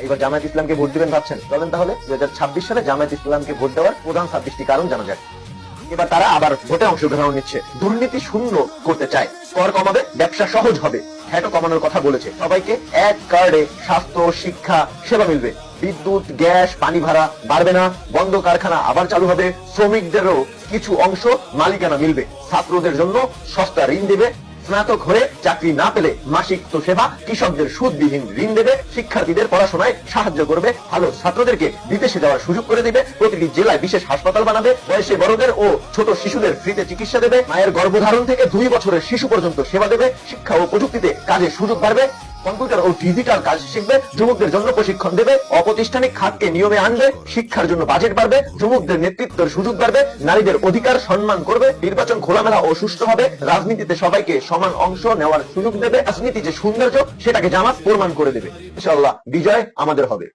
এবার জামায়াত ইসলামকে ভোট দিবেন ভাবছেন? চলেন তাহলে 2026 সালে জামায়াত ইসলামকে ভোট দেওয়ার প্রধান 26টি কারণ জানা যায়। এবার তারা আবার ভোটে অংশগ্রহণ নিচ্ছে, দুর্নীতি শূন্য করতে চায়, কর কমাবে, ব্যবসা সহজ হবে, ভ্যাটও কমানোর কথা বলেছে, সবাইকে এক কার্ডে স্বাস্থ্য, শিক্ষা, সেবা মিলবে, বিদ্যুৎ, গ্যাস, পানি ভাড়া বাড়বে না, বন্ধ কারখানা আবার চালু হবে, শ্রমিকদেরও কিছু অংশ মালিকানা মিলবে, ছাত্রদের জন্য সস্তা ঋণ দেবে, স্নাতক হয়ে চাকরি না পেলে মাসিক তো সেবা, কৃষকদের সুদবিহীন ঋণ দেবে, শিক্ষার্থীদের পড়াশোনায় সাহায্য করবে, ভালো ছাত্রদেরকে বিদেশে যাওয়ার সুযোগ করে দিবে, প্রতিটি জেলায় বিশেষ হাসপাতাল বানাবে, বয়সে বড়দের ও ছোট শিশুদের ফ্রিতে চিকিৎসা দেবে, মায়ের গর্ভধারণ থেকে 2 বছরের শিশু পর্যন্ত সেবা দেবে, শিক্ষা ও প্রযুক্তিতে কাজের সুযোগ বাড়বে, কম্পিউটার ও ডিজিটাল কাজ শিখবে, যুবকদের জন্য প্রশিক্ষণ দেবে, অপ্রাতিষ্ঠানিক খাতকে নিয়মে আনবে, শিক্ষার জন্য বাজেট বাড়বে, যুবকদের নেতৃত্বের সুযোগ বাড়বে, নারীদের অধিকার সম্মান করবে, নির্বাচন খোলামেলা ও সুষ্ঠু হবে, রাজনীতিতে সবাইকে সমান অংশ নেওয়ার সুযোগ দেবে, রাজনীতি যে সৌন্দর্য সেটাকে জামাত প্রমাণ করে দেবে। ইনশাআল্লাহ বিজয় আমাদের হবে।